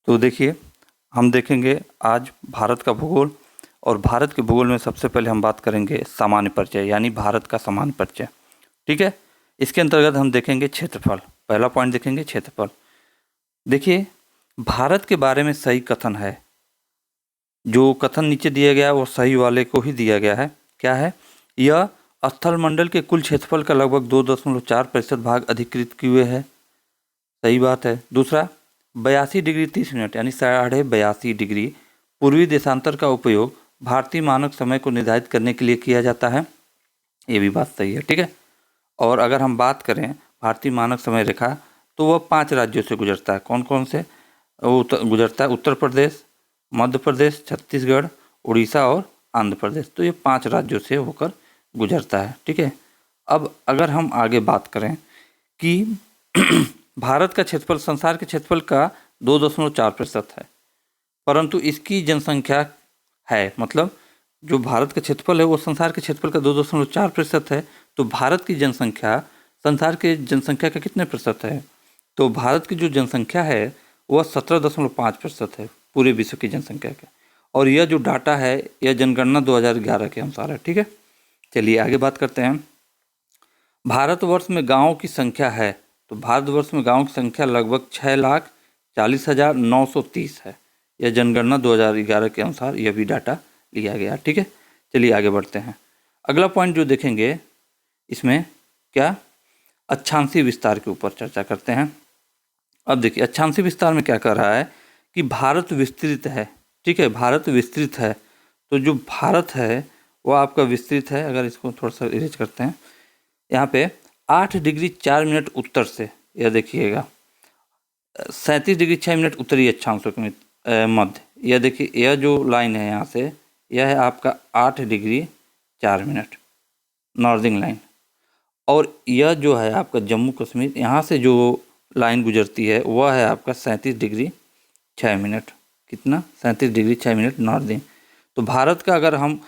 तो देखिए, हम देखेंगे आज भारत का भूगोल। और भारत के भूगोल में सबसे पहले हम बात करेंगे सामान्य परिचय, यानी भारत का सामान्य परिचय। ठीक है, इसके अंतर्गत हम देखेंगे क्षेत्रफल। पहला पॉइंट देखेंगे क्षेत्रफल। देखिए, भारत के बारे में सही कथन है, जो कथन नीचे दिया गया है वो सही वाले को ही दिया गया है। क्या है? यह स्थलमंडल के कुल क्षेत्रफल का लगभग 2.4% भाग अधिकृत किए हुए है। सही बात है। दूसरा, 82°30' यानी 82.5 डिग्री पूर्वी देशांतर का उपयोग भारतीय मानक समय को निर्धारित करने के लिए किया जाता है। ये भी बात सही है। ठीक है। और अगर हम बात करें भारतीय मानक समय रेखा, तो वह 5 राज्यों से गुजरता है। कौन कौन से? वो गुजरता है उत्तर प्रदेश, मध्य प्रदेश, छत्तीसगढ़, उड़ीसा और आंध्र प्रदेश। तो ये 5 राज्यों से होकर गुजरता है। ठीक है। अब अगर हम आगे बात करें कि भारत का क्षेत्रफल संसार के क्षेत्रफल का 2.4% है, परंतु इसकी जनसंख्या है, मतलब जो भारत का क्षेत्रफल है वो संसार के क्षेत्रफल का 2.4% है। तो भारत की जनसंख्या संसार के जनसंख्या का कितने प्रतिशत है? तो भारत की जो जनसंख्या है वह 17.5% है पूरे विश्व की जनसंख्या का। और यह जो डाटा है यह जनगणना 2011 के अनुसार है। ठीक है। चलिए आगे बात करते हैं। भारतवर्ष में गाँवों की संख्या है, तो भारतवर्ष में गाँवों की संख्या लगभग 6,40,930 है। यह जनगणना 2011 के अनुसार यह भी डाटा लिया गया। ठीक है। चलिए आगे बढ़ते हैं। अगला पॉइंट जो देखेंगे इसमें क्या, अक्षांशीय विस्तार के ऊपर चर्चा करते हैं। अब देखिए, अक्षांशीय विस्तार में क्या कर रहा है कि भारत विस्तृत है। ठीक है, भारत विस्तृत है। तो जो भारत है वह आपका विस्तृत है। अगर इसको थोड़ा सा इरेज करते हैं, यहाँ पे 8°4' उत्तर से, यह देखिएगा 37°6' उत्तरी अक्षांशों के मध्य। यह देखिए, यह जो लाइन है यहाँ से, यह है आपका 8°4' नॉर्दर्न लाइन। और यह जो है आपका जम्मू कश्मीर, यहाँ से जो लाइन गुजरती है वह है आपका 37°6'। कितना? 37°6' नॉर्दर्न। तो भारत का अगर हम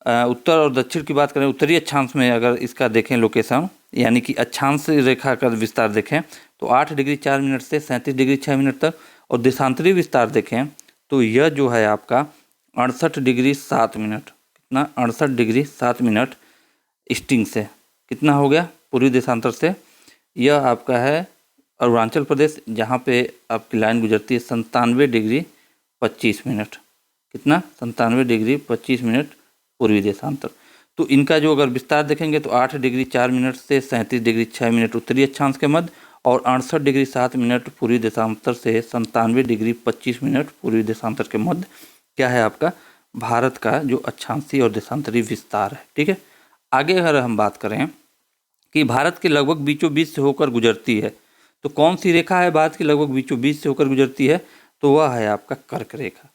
उत्तर और दक्षिण की बात करें, उत्तरी अक्षांश में अगर इसका देखें लोकेशन, यानी कि अक्षांश रेखा का विस्तार देखें तो 8°4' से 37°6' तक। और देशांतरी विस्तार देखें तो यह जो है आपका 68°7'। कितना? 68°7' ईस्टिंग से। कितना हो गया पूर्वी देशांतर से? यह आपका है अरुणाचल प्रदेश, जहाँ पे आपकी लाइन गुजरती है 97°25'। कितना? 97°25' पूर्वी देशांतर। तो इनका जो अगर विस्तार देखेंगे तो 8°4' से 37°6' उत्तरी अक्षांश के मध्य, और 68°7' पूर्वी देशांतर से 97°25' पूर्वी देशांतर के मध्य क्या है आपका भारत का जो अक्षांशीय और देशांतरी विस्तार है। ठीक है। आगे अगर हम बात करें कि भारत के लगभग बीचों बीच से होकर गुजरती है, तो कौन सी रेखा है भारत के लगभग बीचों बीच से होकर गुजरती है? तो वह है आपका कर्क रेखा।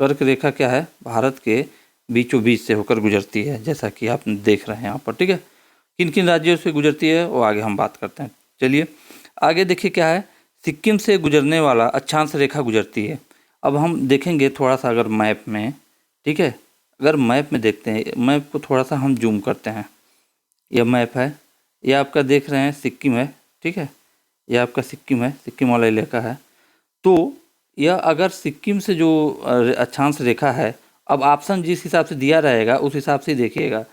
कर्क रेखा क्या है? भारत के बीचों बीच से होकर गुजरती है, जैसा कि आप देख रहे हैं यहाँ पर। ठीक है। किन किन राज्यों से गुजरती है वो आगे हम बात करते हैं। चलिए आगे देखिए क्या है, सिक्किम से गुजरने वाला अक्षांश रेखा गुजरती है। अब हम देखेंगे थोड़ा सा अगर मैप में, ठीक है, अगर मैप में देखते हैं, मैप को थोड़ा सा हम जूम करते हैं। यह मैप है, यह आपका देख रहे हैं सिक्किम है। ठीक है, यह आपका सिक्किम है, सिक्किम वाला इलाका है। तो यह अगर सिक्किम से जो अक्षांश रेखा है, अब ऑप्शन जिस हिसाब से दिया रहेगा उस हिसाब से देखिएगा।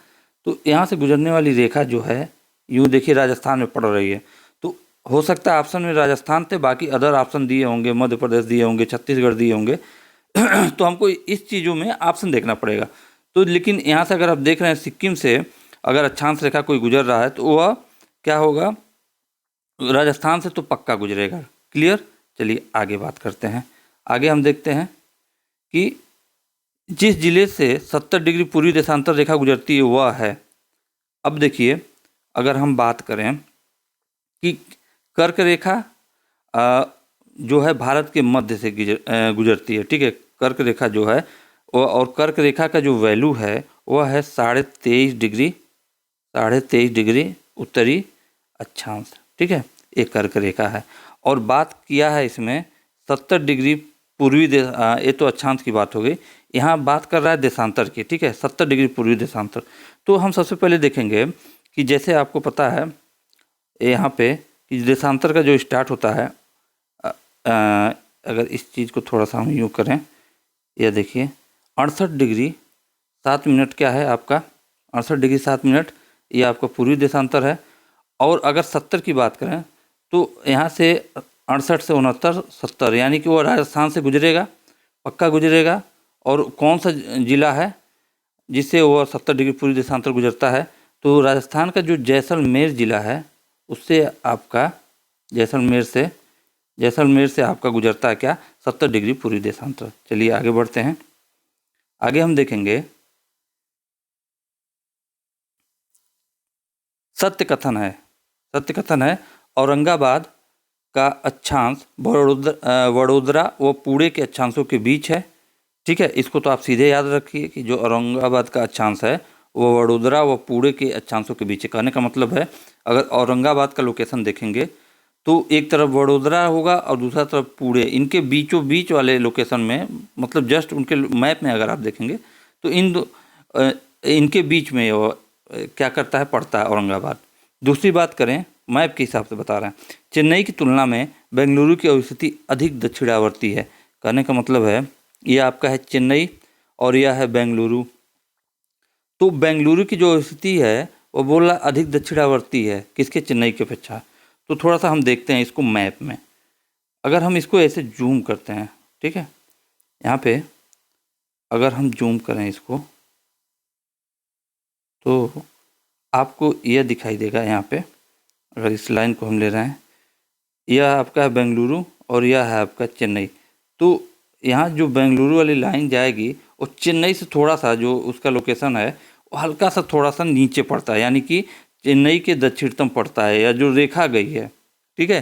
तो यहाँ से गुजरने वाली रेखा जो है यूँ देखिए राजस्थान में पड़ रही है। तो हो सकता है ऑप्शन में राजस्थान थे, बाकी अदर ऑप्शन दिए होंगे, मध्य प्रदेश दिए होंगे, छत्तीसगढ़ दिए होंगे। तो हमको इस चीज़ों में ऑप्शन देखना पड़ेगा। तो लेकिन यहाँ से अगर आप देख रहे हैं सिक्किम से अगर अक्षांश रेखा कोई गुजर रहा है तो वह क्या होगा, राजस्थान से तो पक्का गुजरेगा। क्लियर। चलिए आगे बात करते हैं। आगे हम देखते हैं कि जिस जिले से 70° पूर्वी देशांतर रेखा गुजरती है वह है। अब देखिए अगर हम बात करें कि कर्क रेखा जो है भारत के मध्य से गुजरती है। ठीक है, कर्क रेखा जो है और कर्क रेखा का जो वैल्यू है वह है 23.5 डिग्री उत्तरी अक्षांश। ठीक है, एक कर्क रेखा है। और बात किया है इसमें 70° पूर्वी ये तो अक्षांश की बात हो गई। यहाँ बात कर रहा है देशांतर की। ठीक है, 70° पूर्वी देशांतर। तो हम सबसे पहले देखेंगे कि जैसे आपको पता है यहाँ पे कि देशांतर का जो स्टार्ट होता है अगर इस चीज़ को थोड़ा सा हम यूँ करें, यह देखिए 68 डिग्री 7 मिनट क्या है आपका, 68 डिग्री 7 मिनट ये आपका पूर्वी देशांतर है। और अगर 70 की बात करें तो यहाँ से 68 से 69 70, यानी कि वो राजस्थान से गुजरेगा, पक्का गुजरेगा। और कौन सा ज़िला है जिससे वो 70 डिग्री पूर्वी देशांतर गुजरता है, तो राजस्थान का जो जैसलमेर ज़िला है उससे आपका जैसलमेर से आपका गुजरता है क्या, 70 डिग्री पूर्वी देशांतर। चलिए आगे बढ़ते हैं। आगे हम देखेंगे सत्य कथन है औरंगाबाद का अक्षांश वडोदरा व पुणे के अक्षांशों के बीच है। ठीक है, इसको तो आप सीधे याद रखिए कि जो औरंगाबाद का अक्षांश है वो वडोदरा व पुणे के अक्षांशों के बीच है। कहने का मतलब है अगर औरंगाबाद का लोकेशन देखेंगे तो एक तरफ वडोदरा होगा और दूसरा तरफ पुणे, इनके बीचों बीच वाले लोकेशन में, मतलब जस्ट उनके मैप में अगर आप देखेंगे तो इनके बीच में वो क्या करता है, पड़ता है औरंगाबाद। दूसरी बात करें, मैप के हिसाब से बता रहे हैं, चेन्नई की तुलना में बेंगलुरु की स्थिति अधिक दक्षिणावर्ती है। कहने का मतलब है ये आपका है चेन्नई और यह है बेंगलुरु। तो बेंगलुरु की जो स्थिति है वो बोल रहा अधिक दक्षिणावर्ती है, किसके, चेन्नई की अपेक्षा। तो थोड़ा सा हम देखते हैं इसको मैप में। अगर हम इसको ऐसे जूम करते हैं, ठीक है, यहाँ पे अगर हम जूम करें इसको तो आपको यह दिखाई देगा। यहाँ पे अगर इस लाइन को हम ले रहे हैं, यह आपका है बेंगलुरु और यह है आपका चेन्नई। तो यहाँ जो बेंगलुरु वाली लाइन जाएगी और चेन्नई से थोड़ा सा जो उसका लोकेशन है वो हल्का सा थोड़ा सा नीचे पड़ता है, यानी कि चेन्नई के दक्षिणतम पड़ता है, या जो रेखा गई है। ठीक है,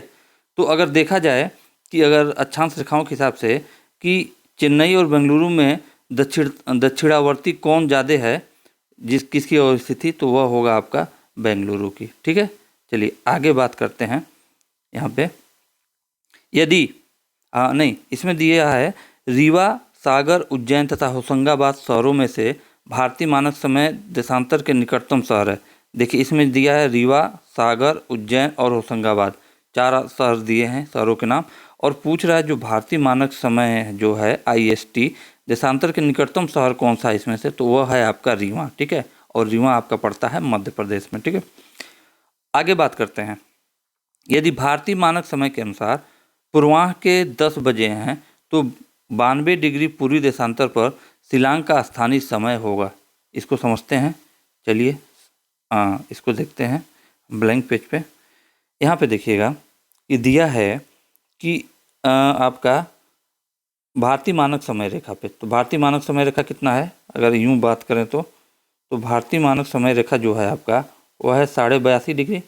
तो अगर देखा जाए कि अगर अक्षांश रेखाओं के हिसाब से कि चेन्नई और बेंगलुरु में दक्षिणावर्ती कौन ज़्यादा है, किसकी स्थिति, तो वह होगा आपका बेंगलुरु की। ठीक है, चलिए आगे बात करते हैं। यहाँ पे यदि नहीं, इसमें दिया है रीवा, सागर, उज्जैन तथा होशंगाबाद शहरों में से भारतीय मानक समय देशांतर के निकटतम शहर है। देखिए इसमें दिया है रीवा, सागर, उज्जैन और होशंगाबाद, 4 शहर दिए हैं, शहरों के नाम। और पूछ रहा है जो भारतीय मानक समय जो है IST देशांतर के निकटतम शहर कौन सा है इसमें से, तो वह है आपका रीवा। ठीक है, और रीवा आपका पड़ता है मध्य प्रदेश में। ठीक है, आगे बात करते हैं। यदि भारतीय मानक समय के अनुसार पूर्वाह्न के 10 बजे हैं तो 92 डिग्री पूर्वी देशांतर पर शिलांग का स्थानीय समय होगा। इसको समझते हैं, चलिए इसको देखते हैं ब्लैंक पेज पे। यहाँ पे देखिएगा कि दिया है कि आपका भारतीय मानक समय रेखा पे, तो भारतीय मानक समय रेखा कितना है, अगर यूँ बात करें तो भारतीय मानक समय रेखा जो है आपका वह है 82.5 डिग्री,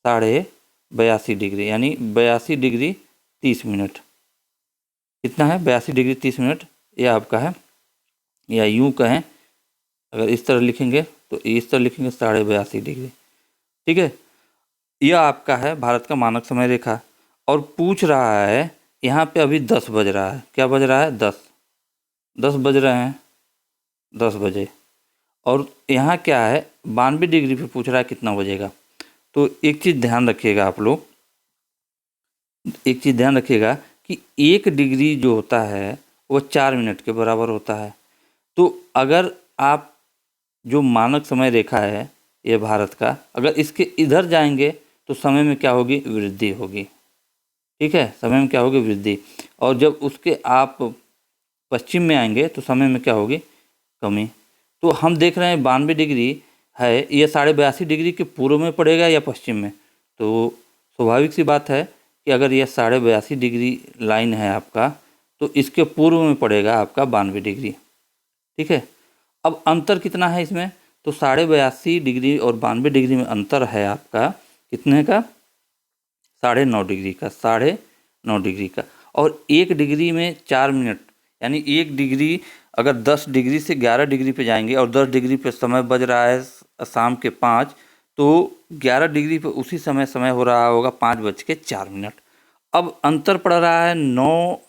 82.5 डिग्री, यानी 82 डिग्री 30 मिनट। कितना है, 82 डिग्री 30 मिनट, यह आपका है। या यूँ कहें अगर इस तरह लिखेंगे तो इस तरह लिखेंगे 82.5 डिग्री। ठीक है, यह आपका है भारत का मानक समय रेखा। और पूछ रहा है यहाँ पे अभी 10 बज रहा है, क्या बज रहा है, 10 बज रहे हैं, 10 बजे। और यहाँ क्या है 92 डिग्री पे पूछ रहा है कितना बजेगा। तो एक चीज़ ध्यान रखिएगा आप लोग, एक चीज़ ध्यान रखिएगा कि 1 डिग्री जो होता है वो 4 मिनट के बराबर होता है। तो अगर आप जो मानक समय रेखा है ये भारत का, अगर इसके इधर जाएंगे तो समय में क्या होगी, वृद्धि होगी। ठीक है, समय में क्या होगी, वृद्धि। और जब उसके आप पश्चिम में आएंगे तो समय में क्या होगी, कमी। तो हम देख रहे हैं 92 डिग्री है, ये 82.5 डिग्री के पूर्व में पड़ेगा या पश्चिम में। तो स्वाभाविक सी बात है कि अगर यह 82.5 डिग्री लाइन है आपका तो इसके पूर्व में पड़ेगा आपका 92 डिग्री। ठीक है, अब अंतर कितना है इसमें, तो 82.5 डिग्री और 92 डिग्री में अंतर है आपका कितने का, 9.5 डिग्री का, 9.5 डिग्री का। और 1 डिग्री में 4 मिनट, यानी 1 डिग्री अगर 10 डिग्री से 11 डिग्री पे जाएंगे और 10 डिग्री पे समय बज रहा है शाम के 5, तो 11 डिग्री पे उसी समय हो रहा होगा 5:04। अब अंतर पड़ रहा है 9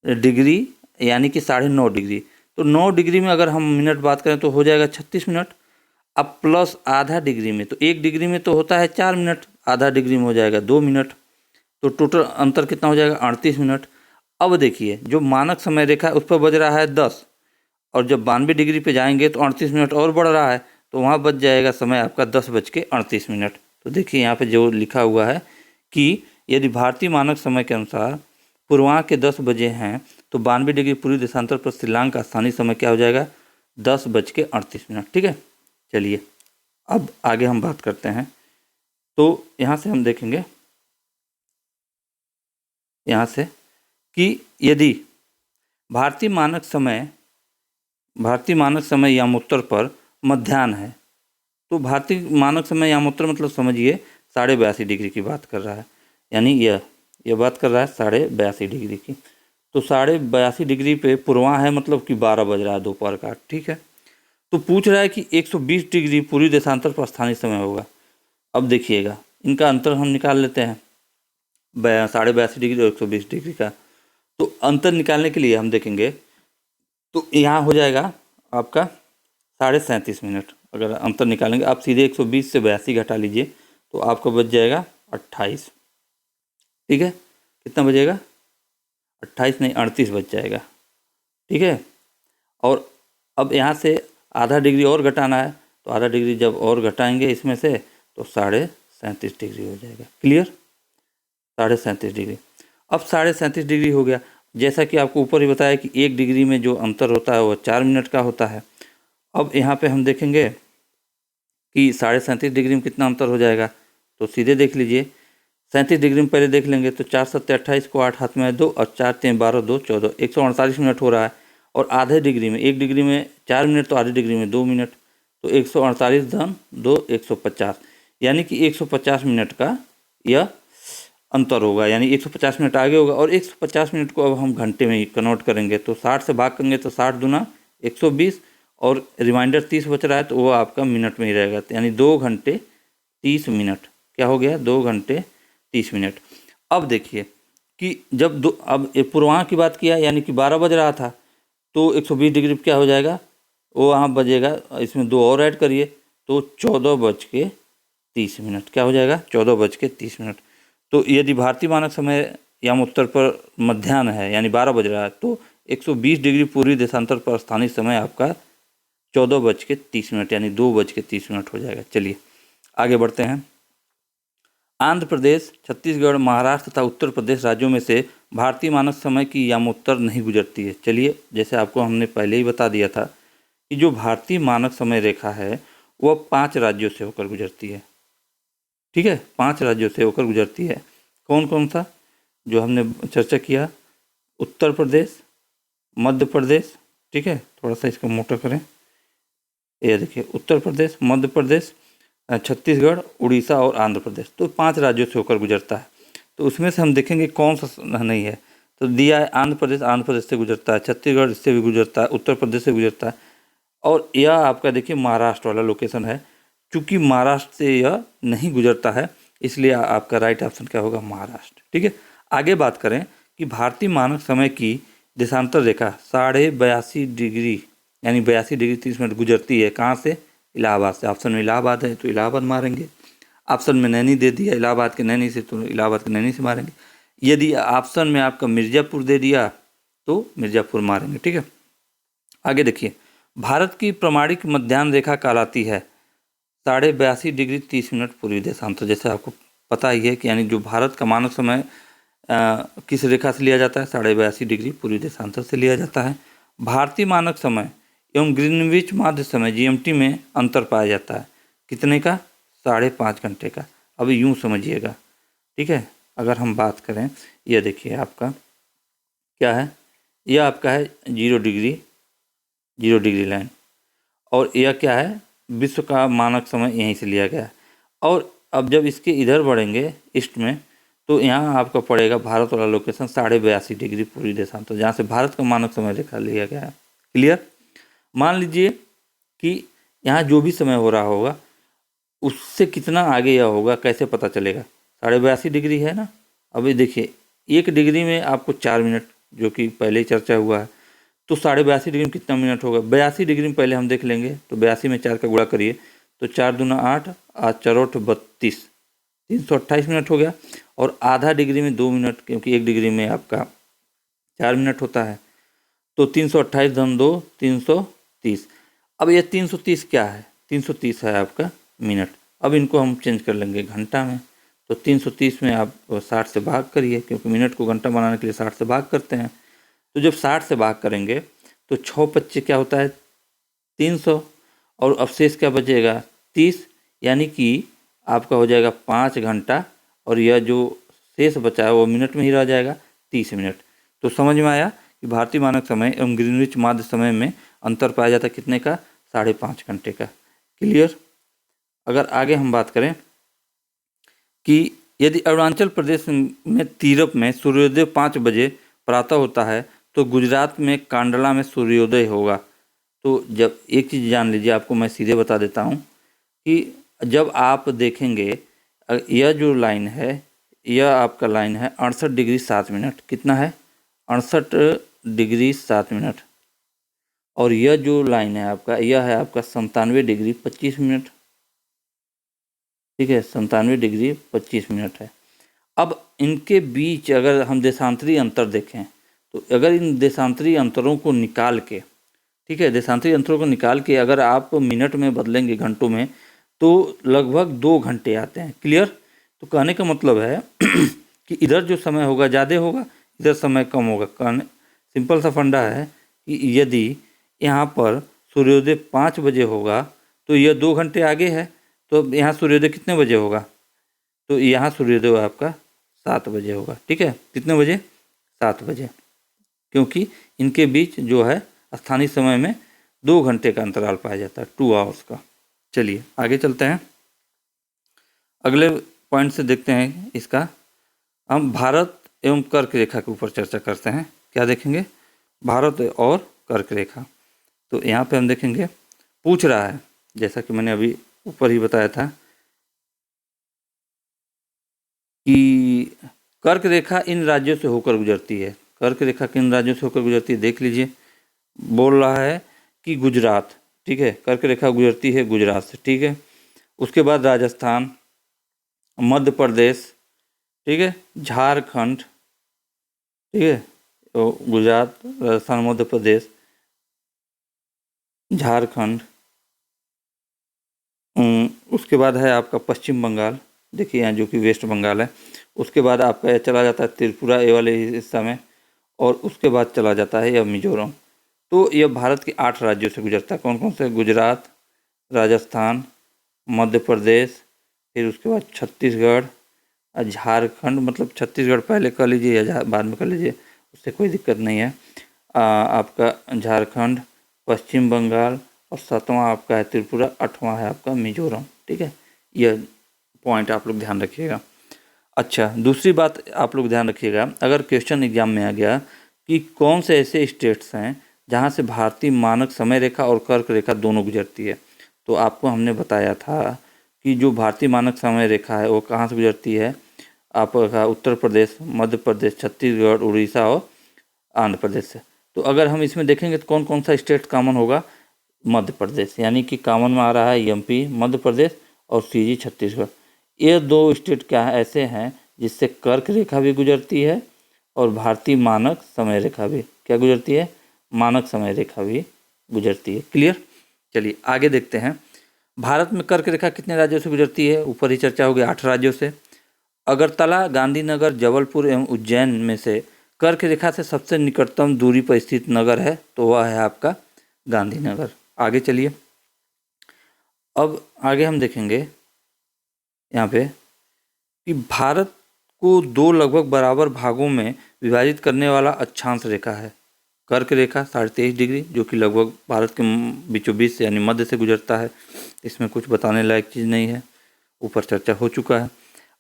डिग्री, यानी कि 9.5 डिग्री। तो 9 डिग्री में अगर हम मिनट बात करें तो हो जाएगा 36 मिनट। अब प्लस आधा डिग्री में, तो 1 डिग्री में तो होता है 4 मिनट, आधा डिग्री में हो जाएगा 2 मिनट। तो टोटल अंतर कितना हो जाएगा, 38 मिनट। अब देखिए जो मानक समय रेखा है उस पर बज रहा है 10, और जब 92 डिग्री पे जाएंगे तो 38 मिनट और बढ़ रहा है, तो वहाँ बच जाएगा समय आपका 10:38। तो देखिए यहाँ पे जो लिखा हुआ है कि यदि भारतीय मानक समय के अनुसार पूर्वाह्न के 10 बजे हैं तो 92 डिग्री पूर्वी देशांतर पर श्रीलंका का स्थानीय समय क्या हो जाएगा, 10:38। ठीक है, चलिए अब आगे हम बात करते हैं। तो यहाँ से हम देखेंगे यहाँ से कि यदि भारतीय मानक समय यामोत्तर पर मध्याह्न है, तो भारतीय मानक समय यामोत्तर मतलब समझिए 82.5 डिग्री की बात कर रहा है, यानी यह बात कर रहा है 82.5 डिग्री की। तो 82.5 डिग्री पे पूर्वाह्न है, मतलब कि 12 बज रहा है दोपहर का। ठीक है, तो पूछ रहा है कि 120 डिग्री पूर्वी देशांतर पर स्थानीय समय होगा। अब देखिएगा इनका अंतर हम निकाल लेते हैं, 82.5 डिग्री और 120 डिग्री का। तो अंतर निकालने के लिए हम देखेंगे तो यहाँ हो जाएगा आपका 37.5 मिनट। अगर अंतर निकालेंगे आप सीधे 120 से 82 घटा लीजिए तो आपको बच जाएगा 28। ठीक है, कितना बचेगा, 28 नहीं 38 बच जाएगा। ठीक है, और अब यहाँ से आधा डिग्री और घटाना है, तो आधा डिग्री जब और घटाएंगे इसमें से तो 37.5 डिग्री हो जाएगा। Clear, 37.5 degree. अब 37.5 डिग्री हो गया। जैसा कि आपको ऊपर ही बताया कि 1 डिग्री में जो अंतर होता है वो 4 मिनट का होता है। अब यहाँ पे हम देखेंगे कि 37.5 डिग्री में कितना अंतर हो जाएगा, तो सीधे देख लीजिए 37 डिग्री में पहले देख लेंगे तो 4 7 28 को 8 हाथ में 2 और 4 3 12 2 14, 148 मिनट हो रहा है। और आधे डिग्री में 1 डिग्री में 4 मिनट तो आधे डिग्री में 2 मिनट, तो 148 धन 2 150, यानी कि 150 मिनट का यह अंतर होगा, यानी 150 मिनट आगे होगा। और 150 मिनट को अब हम घंटे में कन्वर्ट करेंगे तो 60 से भाग करेंगे तो 60 दूना 120 और रिमाइंडर 30 बच रहा है तो वो आपका मिनट में ही रहेगा, तो यानी 2 घंटे 30 मिनट। क्या हो गया, 2 घंटे 30 मिनट। अब देखिए कि जब अब पूर्वाह्न की बात किया यानी कि 12 बज रहा था तो 120 डिग्री क्या हो जाएगा, वो वहाँ बजेगा, इसमें 2 और ऐड करिए तो 14:30। क्या हो जाएगा, 14:30। तो यदि भारतीय मानक समय यामोत्तर पर मध्याह्न है यानी 12 बज रहा है तो 120 डिग्री पूर्वी देशांतर पर स्थानीय समय आपका 14:30 यानी 2:30 हो जाएगा। चलिए आगे बढ़ते हैं। आंध्र प्रदेश, छत्तीसगढ़, महाराष्ट्र तथा उत्तर प्रदेश राज्यों में से भारतीय मानक समय की यामोत्तर नहीं गुजरती है। चलिए, जैसे आपको हमने पहले ही बता दिया था कि जो भारतीय मानक समय रेखा है वह 5 राज्यों से होकर गुजरती है। ठीक है, 5 राज्यों से होकर गुजरती है। कौन कौन सा, जो हमने चर्चा किया, उत्तर प्रदेश, मध्य प्रदेश। ठीक है, थोड़ा सा इसको मोटा करें, ये देखिए उत्तर प्रदेश, मध्य प्रदेश, छत्तीसगढ़, उड़ीसा और आंध्र प्रदेश। तो 5 राज्यों से होकर गुजरता है। तो उसमें से हम देखेंगे कौन सा नहीं है, तो दिया है आंध्र प्रदेश से गुजरता है, छत्तीसगढ़ इससे भी गुजरता है, उत्तर प्रदेश से गुजरता है, और यह आपका देखिए महाराष्ट्र वाला लोकेशन है। चूँकि महाराष्ट्र से यह नहीं गुजरता है इसलिए आपका राइट ऑप्शन क्या होगा, महाराष्ट्र। ठीक है, आगे बात करें कि भारतीय मानक समय की देशांतर रेखा 82.5 डिग्री यानी 82 डिग्री 30 मिनट गुजरती है कहाँ से, इलाहाबाद से। ऑप्शन में इलाहाबाद है तो इलाहाबाद मारेंगे, ऑप्शन में नैनी दे दिया इलाहाबाद के नैनी से तो इलाहाबाद के नैनी से मारेंगे, यदि ऑप्शन में आपका मिर्ज़ापुर दे दिया तो मिर्ज़ापुर मारेंगे। ठीक है, आगे देखिए, भारत की प्रमाणिक मध्याह्न रेखा कहलाती है 82.5 डिग्री 30 मिनट पूर्वी देशांतर। जैसे आपको पता ही है कि यानी जो भारत का मानक समय किस रेखा से लिया जाता है, 82.5 डिग्री पूर्वी देशांतर से लिया जाता है। भारतीय मानक समय एवं ग्रीनविच माध्य समय GMT में अंतर पाया जाता है, कितने का, 5.5 घंटे का। अभी यूँ समझिएगा, ठीक है। अगर हम बात करें, यह देखिए आपका क्या है, यह आपका है 0 डिग्री लाइन, और यह क्या है, विश्व का मानक समय यहीं से लिया गया है। और अब जब इसके इधर बढ़ेंगे ईस्ट में तो यहाँ आपका पड़ेगा भारत वाला लोकेशन 82.5 डिग्री पूर्वी देशांतर, जहाँ से भारत का मानक समय रेखा लिया गया है। क्लियर। मान लीजिए कि यहाँ जो भी समय हो रहा होगा उससे कितना आगे यह होगा, कैसे पता चलेगा, 82.5 डिग्री है ना। अभी देखिए 1 डिग्री में आपको 4 मिनट, जो कि पहले ही चर्चा हुआ है, तो 82.5 डिग्री में कितना मिनट होगा, 82 डिग्री में पहले हम देख लेंगे। तो 82 में 4 का गुणा करिए तो 4 दूना 8, 8 4 8 32, 328 मिनट हो गया। और आधा डिग्री में 2 मिनट, क्योंकि 1 डिग्री में आपका 4 मिनट होता है। तो 328 धन 2 330। अब ये 330 क्या है? 330 है आपका मिनट। अब इनको हम चेंज कर लेंगे घंटा में। तो 330 में आप 60 से भाग करिए, क्योंकि मिनट को घंटा बनाने के लिए 60 से भाग करते हैं। तो जब 60 से भाग करेंगे तो 6×5 क्या होता है? 300। और अवशेष क्या बचेगा? 30। यानी कि आपका हो जाएगा 5 घंटा, और यह जो शेष बचा है वो मिनट में ही रह जाएगा, 30 मिनट। तो समझ में आया कि भारतीय मानक समय एवं ग्रीनविच माध्य समय में अंतर पाया जाता है कितने का? 5.5 घंटे का। क्लियर? अगर आगे हम बात करें कि यदि अरुणाचल प्रदेश में तीरप में सूर्योदय 5 बजे प्रातः होता है तो गुजरात में कांडला में सूर्योदय होगा। तो जब एक चीज़ जान लीजिए, आपको मैं सीधे बता देता हूँ कि जब आप देखेंगे यह जो लाइन है, यह आपका लाइन है 68 डिग्री 7 मिनट। कितना है? 68 डिग्री 7 मिनट। और यह जो लाइन है आपका, यह है आपका 97 डिग्री 25 मिनट। ठीक है, 97 डिग्री 25 मिनट है। अब इनके बीच अगर हम देशांतरी अंतर देखें, तो अगर इन देशांतरी अंतरों को निकाल के, ठीक है, देशांतरी अंतरों को निकाल के अगर आप मिनट में बदलेंगे घंटों में, तो लगभग 2 घंटे आते हैं। क्लियर? तो कहने का मतलब है कि इधर जो समय होगा ज़्यादा होगा, इधर समय कम होगा। कहने सिंपल सा फंडा है कि यदि यहाँ पर सूर्योदय 5 बजे होगा तो यह 2 घंटे आगे है, तो यहाँ सूर्योदय कितने बजे होगा? तो यहाँ सूर्योदय आपका 7 बजे होगा। ठीक है, कितने बजे? 7 बजे, क्योंकि इनके बीच जो है स्थानीय समय में 2 घंटे का अंतराल पाया जाता है, 2 आवर्स का। चलिए आगे चलते हैं, अगले पॉइंट से देखते हैं इसका। हम भारत एवं कर्क रेखा के ऊपर चर्चा करते हैं। क्या देखेंगे? भारत और कर्क रेखा। तो यहाँ पे हम देखेंगे, पूछ रहा है, जैसा कि मैंने अभी ऊपर ही बताया था कि कर्क रेखा इन राज्यों से होकर गुजरती है। कर्क रेखा किन राज्यों से होकर गुजरती है देख लीजिए। बोल रहा है कि गुजरात, ठीक है, कर्क रेखा गुजरती है गुजरात से। ठीक है, उसके बाद राजस्थान, मध्य प्रदेश, ठीक है, झारखंड, ठीक है, तो गुजरात, राजस्थान, मध्य प्रदेश, झारखंड। उसके बाद है आपका पश्चिम बंगाल, देखिए यहाँ जो कि वेस्ट बंगाल है। उसके बाद आपका चला जाता है त्रिपुरा, ये वाले हिस्सा में, और उसके बाद चला जाता है यह मिजोरम। तो यह भारत के 8 राज्यों से गुजरता है। कौन कौन से? गुजरात, राजस्थान, मध्य प्रदेश, फिर उसके बाद छत्तीसगढ़, झारखंड, मतलब छत्तीसगढ़ पहले कर लीजिए या बाद में कर लीजिए, उससे कोई दिक्कत नहीं है। आपका झारखंड, पश्चिम बंगाल, और 7वां आपका है त्रिपुरा, 8वां है आपका मिजोरम। ठीक है, यह पॉइंट आप लोग ध्यान रखिएगा। अच्छा, दूसरी बात आप लोग ध्यान रखिएगा, अगर क्वेश्चन एग्जाम में आ गया कि कौन से ऐसे स्टेट्स हैं जहाँ से भारतीय मानक समय रेखा और कर्क रेखा दोनों गुजरती है, तो आपको हमने बताया था कि जो भारतीय मानक समय रेखा है वो कहाँ से गुजरती है? आपका उत्तर प्रदेश, मध्य प्रदेश, छत्तीसगढ़, उड़ीसा और आंध्र प्रदेश से। तो अगर हम इसमें देखेंगे तो कौन कौन सा स्टेट कॉमन होगा? मध्य प्रदेश, यानी कि कॉमन में आ रहा है एमपी मध्य प्रदेश और सीजी छत्तीसगढ़। ये 2 स्टेट क्या है ऐसे हैं जिससे कर्क रेखा भी गुजरती है और भारतीय मानक समय रेखा भी क्या गुजरती है? मानक समय रेखा भी गुजरती है। क्लियर? चलिए आगे देखते हैं, भारत में कर्क रेखा कितने राज्यों से गुजरती है? ऊपर ही चर्चा होगी, 8 राज्यों से। अगरतला, गांधीनगर, जबलपुर एवं उज्जैन में से कर्क रेखा से सबसे निकटतम दूरी पर स्थित नगर है, तो वह है आपका गांधीनगर। आगे चलिए, अब आगे हम देखेंगे यहाँ पे कि भारत को 2 लगभग बराबर भागों में विभाजित करने वाला अक्षांश रेखा है कर्क रेखा 23.5 डिग्री, जो कि लगभग भारत के बीचों बीच से यानी मध्य से गुजरता है। इसमें कुछ बताने लायक चीज़ नहीं है, ऊपर चर्चा हो चुका है।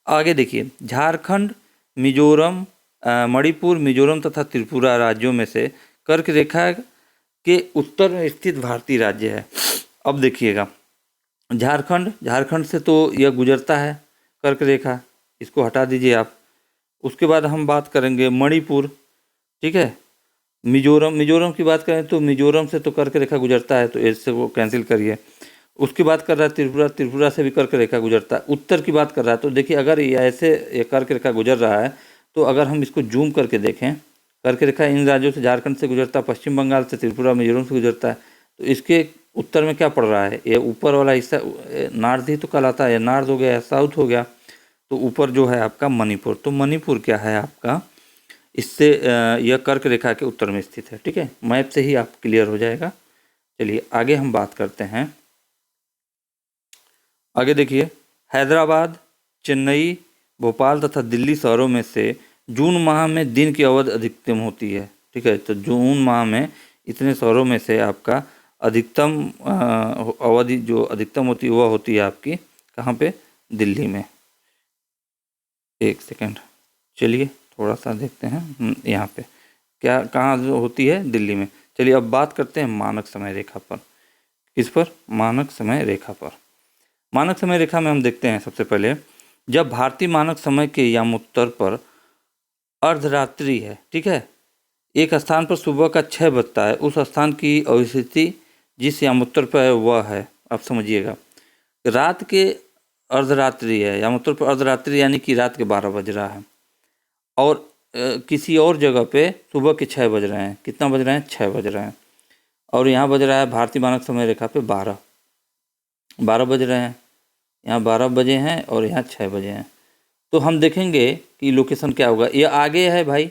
आगे देखिए, झारखंड, मिजोरम, मणिपुर, मिजोरम तथा त्रिपुरा राज्यों में से कर्क रेखा के उत्तर में स्थित भारतीय राज्य है। अब देखिएगा, झारखंड से तो यह गुजरता है कर्क रेखा, इसको हटा दीजिए आप। उसके बाद हम बात करेंगे मणिपुर, ठीक है। मिजोरम की बात करें तो मिजोरम से तो कर्क रेखा गुजरता है, तो इससे वो कैंसिल करिए। उसकी बात कर रहा है त्रिपुरा से भी कर्क रेखा गुजरता है। उत्तर की बात कर रहा है, तो देखिए अगर ये ऐसे कर्क रेखा गुजर रहा है तो अगर हम इसको जूम करके देखें कर्क रेखा इन राज्यों से झारखंड से गुजरता है, पश्चिम बंगाल से, त्रिपुरा, मिजोरम से गुजरता है। तो इसके उत्तर में क्या पड़ रहा है, ये ऊपर वाला हिस्सा नॉर्थ ही तो कहलाता है, नॉर्थ हो गया, साउथ हो गया। तो ऊपर जो है आपका मणिपुर, तो मणिपुर क्या है आपका, इससे यह कर्क रेखा के उत्तर में स्थित है। ठीक है, मैप से ही आप क्लियर हो जाएगा। चलिए आगे हम बात करते हैं। आगे देखिए, हैदराबाद, चेन्नई, भोपाल तथा दिल्ली शहरों में से जून माह में दिन की अवधि अधिकतम होती है। ठीक है, तो जून माह में इतने शहरों में से आपका अधिकतम अवधि जो अधिकतम होती है वह होती है आपकी कहाँ पे, दिल्ली में। एक सेकेंड, चलिए थोड़ा सा देखते हैं यहाँ पे क्या कहाँ जो होती है, दिल्ली में। चलिए अब बात करते हैं मानक समय रेखा पर। किस पर, मानक समय रेखा पर। मानक समय रेखा में हम देखते हैं सबसे पहले, जब भारतीय मानक समय के यामोत्तर पर अर्धरात्रि है, ठीक है, एक स्थान पर सुबह का 6 बजता है, उस स्थान की अवस्थिति जिस यामोत्तर पर है वह है, आप समझिएगा, रात के अर्धरात्रि है, यामोत्तर पर अर्धरात्रि यानी कि रात के 12 बज रहा है, और किसी और जगह पे सुबह के 6 बज रहे हैं। कितना बज रहे हैं, 6 बज रहे हैं, और यहाँ बज रहा है भारतीय मानक समय रेखा पे 12 बज रहे हैं। यहाँ 12 बजे हैं और यहाँ 6 बजे हैं। तो हम देखेंगे कि लोकेशन क्या होगा, ये आगे है भाई,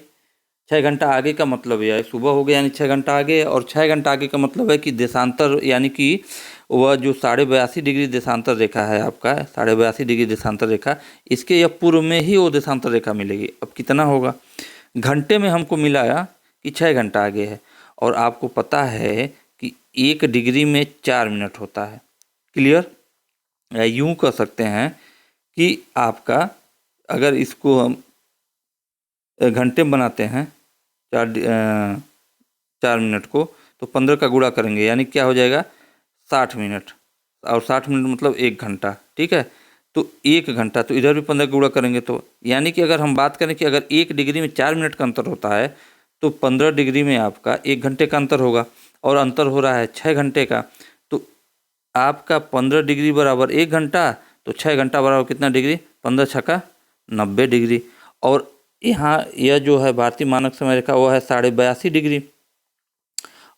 6 घंटा आगे का मतलब यह है, सुबह हो गया यानी 6 घंटा आगे, और 6 घंटा आगे का मतलब है कि देशांतर यानी कि वह जो 82.5 डिग्री देशांतर रेखा है आपका, 82.5 डिग्री देशांतर रेखा, इसके या पूर्व में ही वो देशांतर रेखा मिलेगी। अब कितना होगा, घंटे में हमको मिला कि 6 घंटा आगे है, और आपको पता है कि 1 डिग्री में 4 मिनट होता है। क्लियर, या यूँ कह सकते हैं कि आपका अगर इसको हम घंटे में बनाते हैं 4 मिनट को, तो 15 का गुणा करेंगे यानी क्या हो जाएगा, 60 मिनट, और 60 मिनट मतलब 1 घंटा। ठीक है, तो 1 घंटा, तो इधर भी 15 का गुणा करेंगे, तो यानी कि अगर हम बात करें कि अगर 1 डिग्री में 4 मिनट का अंतर होता है, तो 15 डिग्री में आपका 1 घंटे का अंतर होगा, और अंतर हो रहा है 6 घंटे का। तो आपका 15 डिग्री बराबर 1 घंटा, तो 6 घंटा बराबर कितना डिग्री, 15 छक्का 90 डिग्री। और यहाँ यह जो है भारतीय मानक समय रेखा वो है 82.5 डिग्री।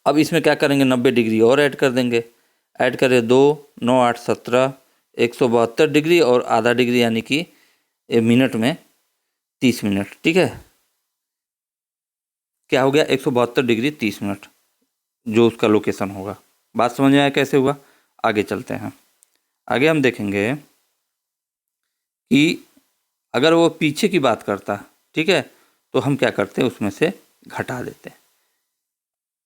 अब इसमें क्या करेंगे, 90 डिग्री और ऐड कर देंगे, ऐड करें 2, 9, 8, 17, 172 डिग्री, और आधा डिग्री यानी कि मिनट में 30 मिनट। ठीक है, क्या हो गया, 172 डिग्री 30 मिनट जो उसका लोकेशन होगा। बात समझ में आया कैसे हुआ। आगे चलते हैं, आगे हम देखेंगे कि अगर वो पीछे की बात करता, ठीक है, तो हम क्या करते हैं, उसमें से घटा देते हैं।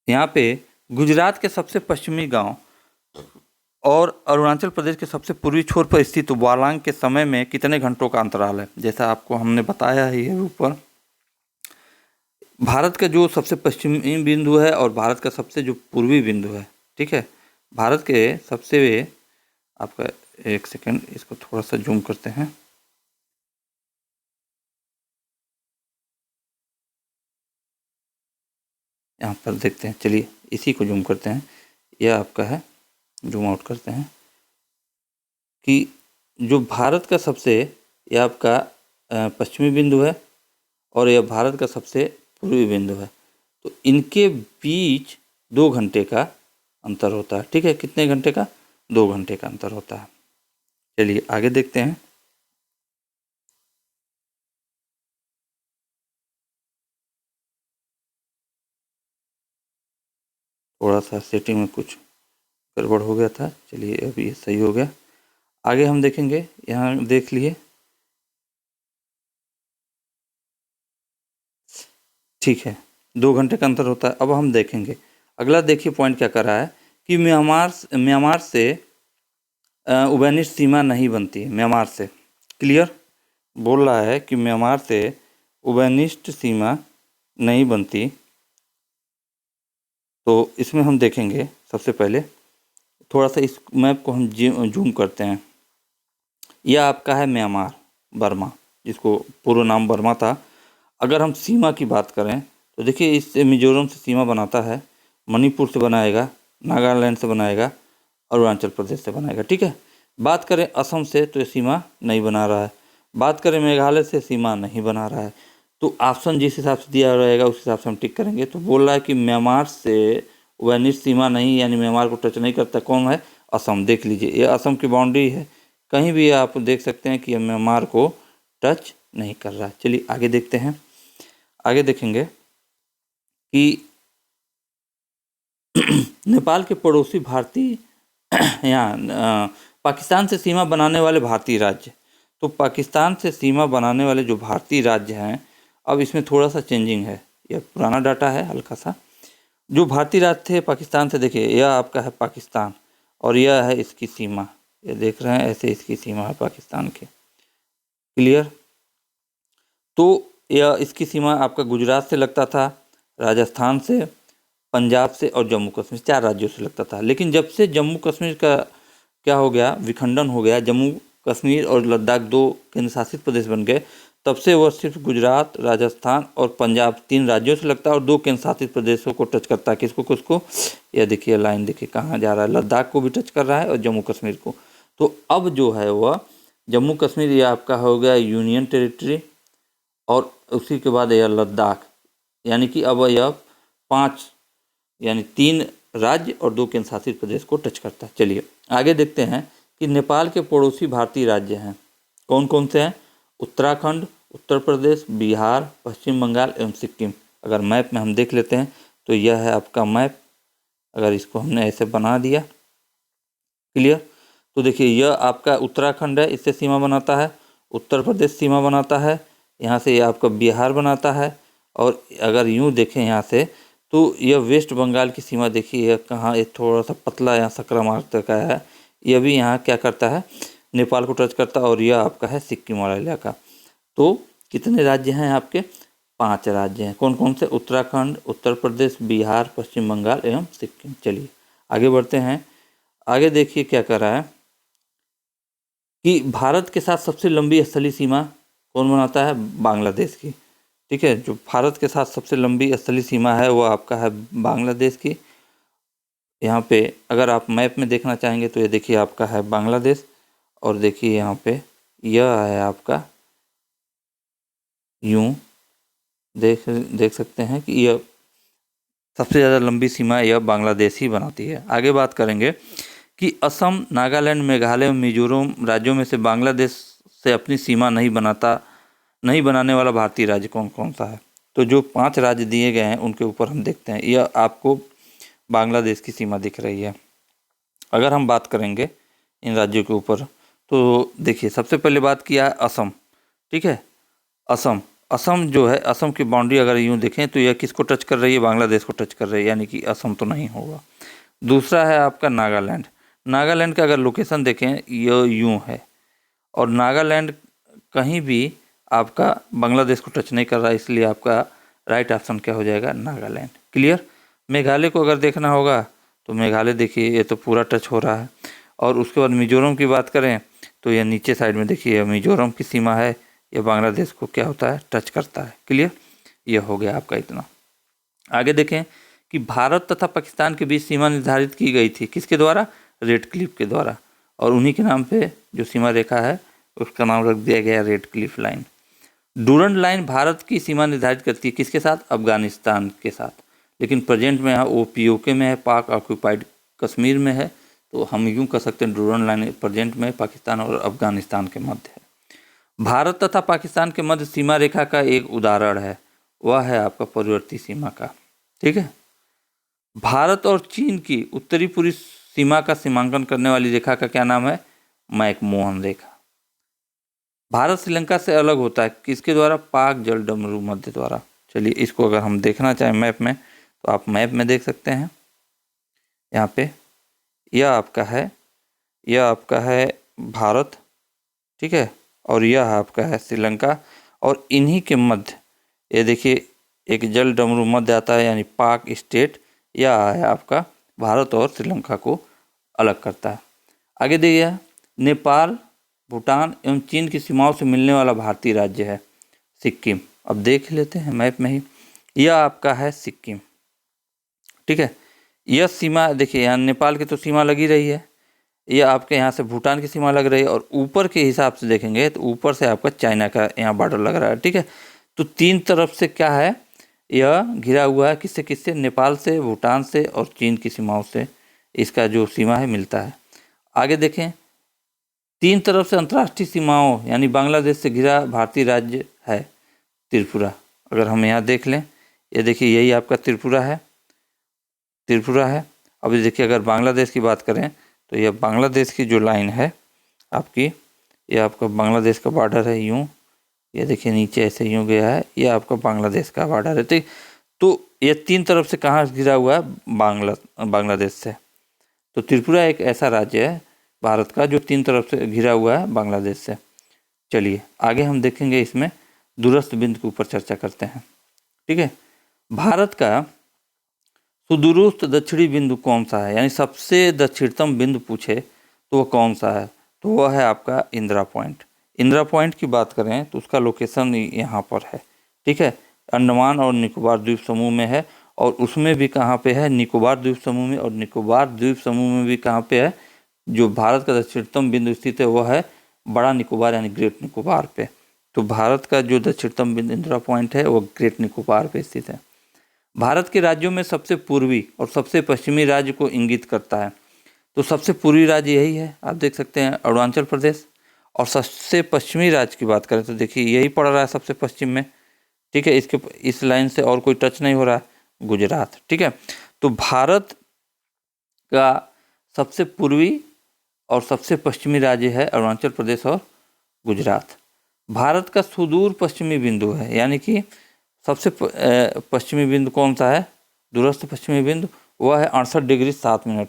यहाँ पे गुजरात के सबसे पश्चिमी गांव और अरुणाचल प्रदेश के सबसे पूर्वी छोर पर स्थित वालांग के समय में कितने घंटों का अंतराल है। जैसा आपको हमने बताया ही है ऊपर, भारत का जो सबसे पश्चिमी बिंदु है और भारत का सबसे जो पूर्वी बिंदु है, ठीक है, भारत के सबसे आपका, एक सेकेंड इसको थोड़ा सा जूम करते हैं, यहाँ पर देखते हैं, चलिए इसी को जूम करते हैं, यह आपका है, जूम आउट करते हैं कि जो भारत का सबसे, यह आपका पश्चिमी बिंदु है और यह भारत का सबसे पूर्वी बिंदु है, तो इनके बीच 2 घंटे का अंतर होता है। ठीक है, कितने घंटे का, 2 घंटे का अंतर होता है। चलिए आगे देखते हैं। थोड़ा सा सेटिंग में कुछ गड़बड़ हो गया था, चलिए अभी ये सही हो गया। आगे हम देखेंगे, यहाँ देख लिए, ठीक है, 2 घंटे का अंतर होता है। अब हम देखेंगे अगला, देखिए पॉइंट क्या कर रहा है कि म्यांमार से उभयनिष्ठ सीमा नहीं बनती है, म्यांमार से, क्लियर, बोल रहा है कि म्यांमार से उभयनिष्ठ सीमा नहीं बनती। तो इसमें हम देखेंगे सबसे पहले, थोड़ा सा इस मैप को हम जूम करते हैं। यह आपका है म्यांमार, बर्मा, जिसको पूर्व नाम बर्मा था। अगर हम सीमा की बात करें तो देखिए, इससे मिजोरम से सीमा बनाता है, मणिपुर से बनाएगा, नागालैंड से बनाएगा, अरुणाचल प्रदेश से बनाएगा। ठीक है, बात करें असम से तो ये सीमा नहीं बना रहा है, बात करें मेघालय से सीमा नहीं बना रहा है, तो ऑप्शन जिस हिसाब से दिया रहेगा उस हिसाब से हम टिक करेंगे। तो बोल रहा है कि म्यांमार से वैनिश सीमा नहीं, यानी म्यांमार को टच नहीं करता। कौन है? असम। देख लीजिए, ये असम की बाउंड्री है, कहीं भी आप देख सकते हैं कि ये म्यांमार को टच नहीं कर रहा। चलिए आगे देखते हैं। आगे देखेंगे कि नेपाल के पड़ोसी भारतीय यहाँ पाकिस्तान से सीमा बनाने वाले भारतीय राज्य। तो पाकिस्तान से सीमा बनाने वाले जो भारतीय राज्य हैं, अब इसमें थोड़ा सा चेंजिंग है, यह पुराना डाटा है हल्का सा। जो भारतीय राज्य थे पाकिस्तान से, देखिए यह आपका है पाकिस्तान और यह है इसकी सीमा, ये देख रहे हैं ऐसे इसकी सीमा है पाकिस्तान की। क्लियर? तो यह इसकी सीमा आपका गुजरात से लगता था, राजस्थान से, पंजाब से और जम्मू कश्मीर, 4 राज्यों से लगता था। लेकिन जब से जम्मू कश्मीर का क्या हो गया, विखंडन हो गया, जम्मू कश्मीर और लद्दाख 2 केंद्र शासित प्रदेश बन गए, तब से वह सिर्फ गुजरात, राजस्थान और पंजाब 3 राज्यों से लगता है और 2 केंद्र शासित प्रदेशों को टच करता है। किसको किसको? यह देखिए लाइन देखिए कहाँ जा रहा है, लद्दाख को भी टच कर रहा है और जम्मू कश्मीर को। तो अब जो है वह जम्मू कश्मीर यह आपका हो गया यूनियन टेरिटरी, और उसी के बाद यह लद्दाख, यानी कि अब यह 5 यानी 3 राज्य और 2 केंद्र शासित प्रदेश को टच करता है। चलिए आगे देखते हैं कि नेपाल के पड़ोसी भारतीय राज्य हैं कौन कौन से हैं। उत्तराखंड, उत्तर प्रदेश, बिहार, पश्चिम बंगाल एवं सिक्किम। अगर मैप में हम देख लेते हैं तो यह है आपका मैप, अगर इसको हमने ऐसे बना दिया। क्लियर? तो देखिए यह आपका उत्तराखंड है, इससे सीमा बनाता है। उत्तर प्रदेश सीमा बनाता है, यहाँ से यह आपका बिहार बनाता है। और अगर यूँ देखें यहाँ से तो यह वेस्ट बंगाल की सीमा देखिए, यह कहाँ, ये थोड़ा सा पतला यहाँ सकरा मार्ग तक आया है, यह भी यहाँ क्या करता है, नेपाल को टच करता है। और यह आपका है सिक्किम वाला इलाका। तो कितने राज्य हैं आपके? 5 राज्य हैं। कौन कौन से? उत्तराखंड, उत्तर प्रदेश, बिहार, पश्चिम बंगाल एवं सिक्किम। चलिए आगे बढ़ते हैं। आगे देखिए क्या कर रहा है कि भारत के साथ सबसे लंबी स्थलीय सीमा कौन बनाता है? बांग्लादेश की। ठीक है, जो भारत के साथ सबसे लंबी स्थलीय सीमा है वो आपका है बांग्लादेश की। यहाँ पे अगर आप मैप में देखना चाहेंगे तो ये देखिए आपका है बांग्लादेश, और देखिए यहाँ पे यह है आपका, यूं देख सकते हैं कि यह सबसे ज़्यादा लंबी सीमा यह बांग्लादेश ही बनाती है। आगे बात करेंगे कि असम, नागालैंड, मेघालय, मिजोरम राज्यों में से बांग्लादेश से अपनी सीमा नहीं बनाने वाला भारतीय राज्य कौन कौन सा है। तो जो 5 राज्य दिए गए हैं उनके ऊपर हम देखते हैं। यह आपको बांग्लादेश की सीमा दिख रही है। अगर हम बात करेंगे इन राज्यों के ऊपर तो देखिए सबसे पहले बात किया है असम। ठीक है, असम जो है, असम की बाउंड्री अगर यूँ देखें तो यह किसको टच कर रही है? बांग्लादेश को टच कर रही है, यानी कि असम तो नहीं होगा। दूसरा है आपका नागालैंड। नागालैंड का अगर लोकेशन देखें यह यूँ है, और नागालैंड कहीं भी आपका बांग्लादेश को टच नहीं कर रहा है, इसलिए आपका राइट ऑप्शन क्या हो जाएगा? नागालैंड। क्लियर? मेघालय को अगर देखना होगा तो मेघालय देखिए ये तो पूरा टच हो रहा है। और उसके बाद मिजोरम की बात करें तो यह नीचे साइड में देखिए मिजोरम की सीमा है, यह बांग्लादेश को क्या होता है? टच करता है। क्लियर? यह हो गया आपका इतना। आगे देखें कि भारत तथा पाकिस्तान के बीच सीमा निर्धारित की गई थी किसके द्वारा? रेड क्लिफ के द्वारा, और उन्हीं के नाम पे जो सीमा रेखा है उसका नाम रख दिया गया red Cliff line. Durand line Bharat की सीमा निर्धारित करती है किसके साथ? अफगानिस्तान के साथ। लेकिन प्रेजेंट में वो पीओके में है, पाक ऑक्यूपाइड कश्मीर में है, तो हम यूँ कह सकते हैं डूरंड लाइन प्रेजेंट में पाकिस्तान और अफगानिस्तान के मध्य है। भारत तथा पाकिस्तान के मध्य सीमा रेखा का एक उदाहरण है, वह है आपका पूर्ववर्ती सीमा का। ठीक है, भारत और चीन की उत्तरी पूर्वी सीमा का सीमांकन करने वाली रेखा का क्या नाम है? मैकमोहन रेखा। भारत श्रीलंका से अलग होता है किसके द्वारा? पाक जल डमरू मध्य द्वारा। चलिए इसको अगर हम देखना चाहें मैप में तो आप मैप में देख सकते हैं। यहाँ पे यह आपका है भारत, ठीक है, और यह आपका है श्रीलंका, और इन्हीं के मध्य ये देखिए एक जल डमरू मध्य आता है, यानी पाक स्टेट। यह है आपका भारत और श्रीलंका को अलग करता है। आगे देखिए नेपाल, भूटान एवं चीन की सीमाओं से मिलने वाला भारतीय राज्य है सिक्किम। अब देख लेते हैं मैप में ही, यह आपका है सिक्किम। ठीक है, यह सीमा देखिए यहाँ नेपाल की तो सीमा लगी रही है, यह आपके यहाँ से भूटान की सीमा लग रही है, और ऊपर के हिसाब से देखेंगे तो ऊपर से आपका चाइना का यहाँ बॉर्डर लग रहा है। ठीक है, तो 3 तरफ से क्या है, यह घिरा हुआ है, किससे किससे, नेपाल से, भूटान से और चीन की सीमाओं से इसका जो सीमा है मिलता है। आगे देखें, 3 तरफ से अंतर्राष्ट्रीय सीमाओं यानी बांग्लादेश से घिरा भारतीय राज्य है त्रिपुरा। अगर हम यहाँ देख लें, ये देखिए यही आपका त्रिपुरा है, त्रिपुरा है। अभी देखिए अगर बांग्लादेश की बात करें तो यह बांग्लादेश की जो लाइन है आपकी, यह आपका बांग्लादेश का बॉर्डर है यूँ, ये देखिए नीचे ऐसे यूँ गया है, ये आपका बांग्लादेश का बॉर्डर है। ठीक, तो ये 3 तरफ से कहाँ घिरा हुआ है, बांग्लादेश से। तो त्रिपुरा एक ऐसा राज्य है भारत का जो 3 तरफ से घिरा हुआ है बांग्लादेश से। चलिए आगे हम देखेंगे, इसमें दूरस्थ बिंदु के ऊपर चर्चा करते हैं। ठीक है, भारत का सुदूरस्थ दक्षिणी बिंदु कौन सा है, यानी सबसे दक्षिणतम बिंदु पूछे तो वह कौन सा है, तो वह है आपका इंदिरा पॉइंट। इंदिरा पॉइंट की बात करें तो उसका लोकेशन यहाँ पर है। ठीक है, अंडमान और निकोबार द्वीप समूह में है, और उसमें भी कहाँ पे है, निकोबार द्वीप समूह में, और निकोबार द्वीप समूह में भी कहाँ पे है, जो भारत का दक्षिणतम बिंदु स्थित है वह है बड़ा निकोबार यानी ग्रेट निकोबार पे। तो भारत का जो दक्षिणतम बिंदु इंदिरा पॉइंट है वह ग्रेट निकोबार पे स्थित है। भारत के राज्यों में सबसे पूर्वी और सबसे पश्चिमी राज्य को इंगित करता है। तो सबसे पूर्वी राज्य यही है, आप देख सकते हैं अरुणाचल प्रदेश, और सबसे पश्चिमी राज्य की बात करें तो देखिए यही पड़ रहा है सबसे पश्चिम में। ठीक है, इसके इस लाइन से और कोई टच नहीं हो रहा है, गुजरात। ठीक है, तो भारत का सबसे पूर्वी और सबसे पश्चिमी राज्य है अरुणाचल प्रदेश और गुजरात। भारत का सुदूर पश्चिमी बिंदु है, यानी कि सबसे पश्चिमी बिंदु कौन सा है, दूरस्थ पश्चिमी बिंदु, वह है 68 डिग्री 7 मिनट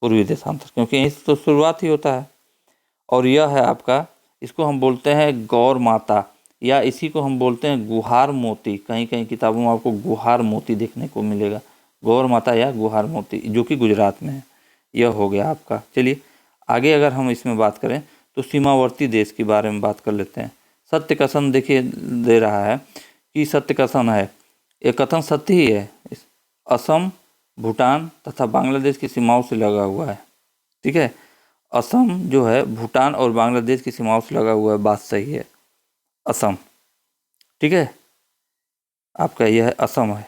पूर्वी देशांतर, क्योंकि यहीं से तो शुरुआत ही होता है। और यह है आपका, इसको हम बोलते हैं गौर माता, या इसी को हम बोलते हैं गुहार मोती। कहीं कहीं किताबों में आपको गुहार मोती देखने को मिलेगा, गौर माता या गुहार मोती, जो कि गुजरात में है। यह हो गया आपका। चलिए आगे अगर हम इसमें बात करें तो सीमावर्ती देश के बारे में बात कर लेते हैं। सत्य कथन देखिए दे रहा है कि सत्य कथन है, ये कथन सत्य ही है, असम, भूटान तथा बांग्लादेश की सीमाओं से लगा हुआ है। ठीक है, असम जो है भूटान और बांग्लादेश की सीमाओं से लगा हुआ है, बात सही है, असम। ठीक है, आपका यह है असम है,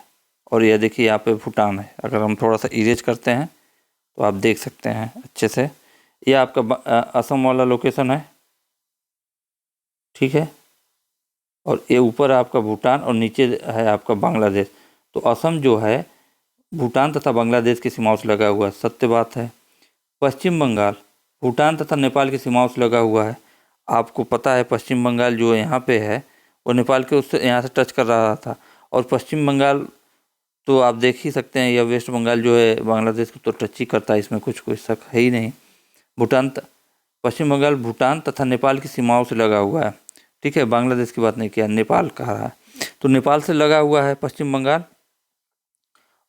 और यह देखिए यहाँ पे भूटान है। अगर हम थोड़ा सा इरेज करते हैं तो आप देख सकते हैं अच्छे से, यह आपका असम वाला लोकेशन है। ठीक है, और ये ऊपर आपका भूटान और नीचे है आपका बांग्लादेश। तो असम जो है भूटान तथा बांग्लादेश की सीमाओं से लगा हुआ है, सत्य बात है। पश्चिम बंगाल भूटान तथा नेपाल की सीमाओं से लगा हुआ है। आपको पता है पश्चिम बंगाल जो यहाँ पे है वो नेपाल के उससे यहाँ से टच कर रहा था, और पश्चिम बंगाल तो आप देख ही सकते हैं, या वेस्ट बंगाल जो है बांग्लादेश को तो टच ही करता है, इसमें कुछ कोई शक है ही नहीं। पश्चिम बंगाल भूटान तथा नेपाल की सीमाओं से लगा हुआ है। ठीक है, बांग्लादेश की बात नहीं किया, नेपाल कहा है। तो नेपाल से लगा हुआ है पश्चिम बंगाल,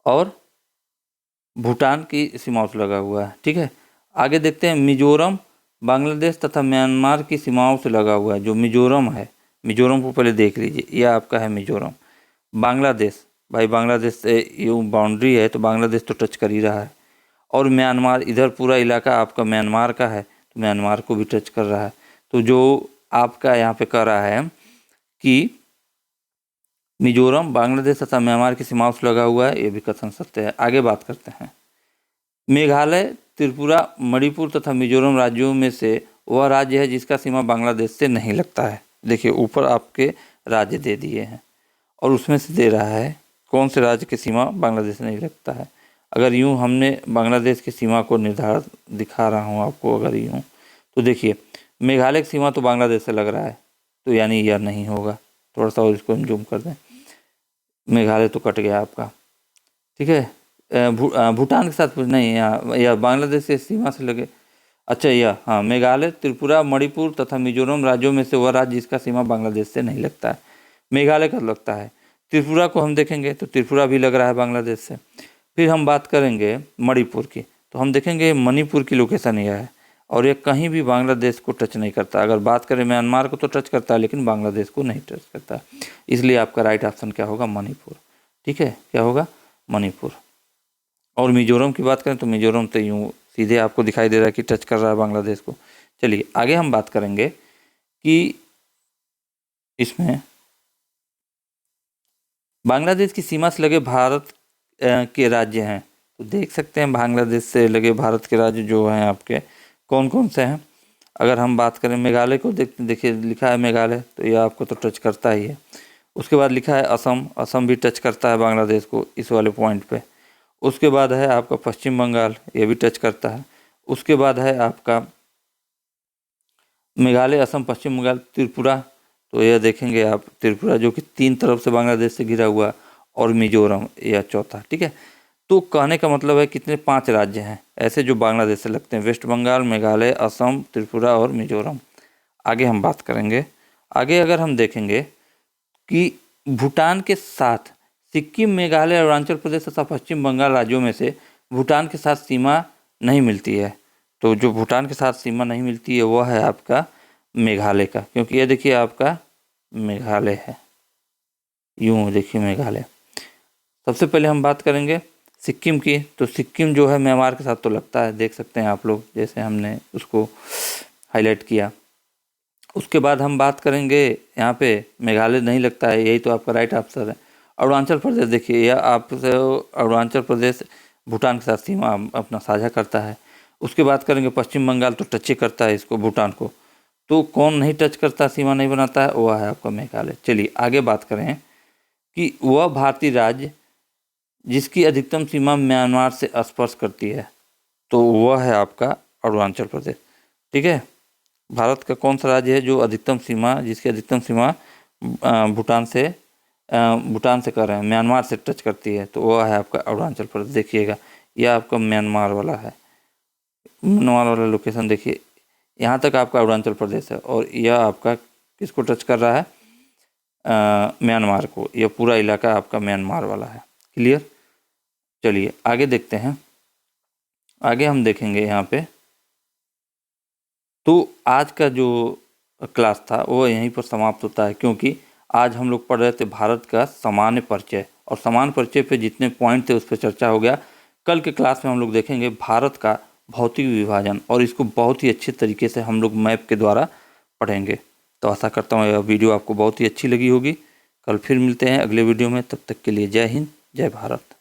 और भूटान की सीमाओं से लगा हुआ है। ठीक है, आगे देखते हैं मिजोरम बांग्लादेश तथा म्यांमार की सीमाओं से लगा हुआ है। जो मिजोरम है, मिजोरम को पहले देख लीजिए, यह आपका है मिजोरम। बांग्लादेश, भाई बांग्लादेश से यूँ बाउंड्री है तो बांग्लादेश तो टच कर ही रहा है, और म्यांमार, इधर पूरा इलाका आपका म्यांमार का है तो म्यांमार को भी टच कर रहा है। तो जो आपका यहाँ पे कह रहा है कि मिजोरम बांग्लादेश तथा म्यांमार की सीमाओं से लगा हुआ है, ये भी कथन सत्य है। आगे बात करते हैं, मेघालय, त्रिपुरा, मणिपुर तथा मिजोरम राज्यों में से वह राज्य है जिसका सीमा बांग्लादेश से नहीं लगता है। देखिए ऊपर आपके राज्य दे दिए हैं, और उसमें से दे रहा है कौन से राज्य की सीमा बांग्लादेश से नहीं लगता है। अगर यूँ हमने बांग्लादेश की सीमा को निर्धारित दिखा रहा हूँ आपको, अगर यूँ तो देखिए मेघालय की सीमा तो बांग्लादेश से लग रहा है, तो यानी यह नहीं होगा। थोड़ा सा और इसको हम जूम कर दें, मेघालय तो कट गया आपका। ठीक है, भूटान के साथ नहीं, यहाँ या बांग्लादेश के सीमा से लगे, अच्छा यह हाँ, मेघालय, त्रिपुरा, मणिपुर तथा मिजोरम राज्यों में से वह राज्य जिसका सीमा बांग्लादेश से नहीं लगता है। मेघालय का लगता है। त्रिपुरा को हम देखेंगे तो त्रिपुरा भी लग रहा है बांग्लादेश से। फिर हम बात करेंगे मणिपुर की, तो हम देखेंगे मणिपुर की लोकेशन यह है, और ये कहीं भी बांग्लादेश को टच नहीं करता। अगर बात करें म्यांमार को तो टच करता है, लेकिन बांग्लादेश को नहीं टच करता, इसलिए आपका राइट ऑप्शन क्या होगा, मणिपुर। ठीक है, क्या होगा, मणिपुर। और मिजोरम की बात करें तो मिजोरम तो यूँ सीधे आपको दिखाई दे रहा है कि टच कर रहा है बांग्लादेश को। चलिए आगे हम बात करेंगे कि इसमें बांग्लादेश की सीमा से लगे भारत के राज्य हैं, तो देख सकते हैं बांग्लादेश से लगे भारत के राज्य जो हैं आपके कौन कौन से हैं। अगर हम बात करें मेघालय को, देखिए लिखा है मेघालय, तो ये आपको तो टच करता ही है। उसके बाद लिखा है असम, असम भी टच करता है बांग्लादेश को इस वाले पॉइंट पे। उसके बाद है आपका पश्चिम बंगाल, ये भी टच करता है। उसके बाद है आपका मेघालय, असम, पश्चिम बंगाल, त्रिपुरा, तो यह देखेंगे आप त्रिपुरा जो कि 3 तरफ से बांग्लादेश से घिरा हुआ, और मिजोरम या चौथा। ठीक है, तो कहने का मतलब है कितने 5 राज्य हैं ऐसे जो बांग्लादेश से लगते हैं, वेस्ट बंगाल, मेघालय, असम, त्रिपुरा और मिजोरम। आगे हम बात करेंगे, आगे अगर हम देखेंगे कि भूटान के साथ सिक्किम, मेघालय, अरुणाचल प्रदेश तथा पश्चिम बंगाल राज्यों में से भूटान के साथ सीमा नहीं मिलती है। तो जो भूटान के साथ सीमा नहीं मिलती है वह है आपका मेघालय का, क्योंकि ये देखिए आपका मेघालय है, यूँ देखिए मेघालय। सबसे पहले हम बात करेंगे सिक्किम की, तो सिक्किम जो है म्यांमार के साथ तो लगता है, देख सकते हैं आप लोग जैसे हमने उसको हाईलाइट किया। उसके बाद हम बात करेंगे यहाँ पे मेघालय नहीं लगता है, यही तो आपका राइट आंसर है। अरुणाचल प्रदेश देखिए, यह आपसे अरुणाचल प्रदेश भूटान के साथ सीमा अपना साझा करता है। उसके बात करेंगे पश्चिम बंगाल, तो टच ही करता है इसको, भूटान को। तो कौन नहीं टच करता, सीमा नहीं बनाता है, वह है आपका मेघालय। चलिए आगे बात करें कि वह भारतीय राज्य जिसकी अधिकतम सीमा म्यांमार से स्पर्श करती है, तो वह है आपका अरुणाचल प्रदेश। ठीक है, भारत का कौन सा राज्य है जो अधिकतम सीमा, जिसकी अधिकतम सीमा भूटान से कर रहे हैं, म्यांमार से टच करती है, तो वह है आपका अरुणाचल प्रदेश। देखिएगा यह आपका म्यांमार वाला है, म्यांमार वाला लोकेशन देखिए, यहाँ तक आपका अरुणाचल प्रदेश है, और यह आपका किसको टच कर रहा है, म्यांमार को। यह पूरा इलाका आपका म्यांमार वाला है। क्लियर, चलिए आगे देखते हैं। आगे हम देखेंगे यहाँ पे, तो आज का जो क्लास था वो यहीं पर समाप्त होता है, क्योंकि आज हम लोग पढ़ रहे थे भारत का सामान्य परिचय, और सामान्य परिचय पे जितने पॉइंट थे उस पर चर्चा हो गया। कल के क्लास में हम लोग देखेंगे भारत का भौतिक विभाजन, और इसको बहुत ही अच्छे तरीके से हम लोग मैप के द्वारा पढ़ेंगे। तो आशा करता हूँ यह वीडियो आपको बहुत ही अच्छी लगी होगी। कल फिर मिलते हैं अगले वीडियो में, तब तक के लिए जय हिंद, जय भारत।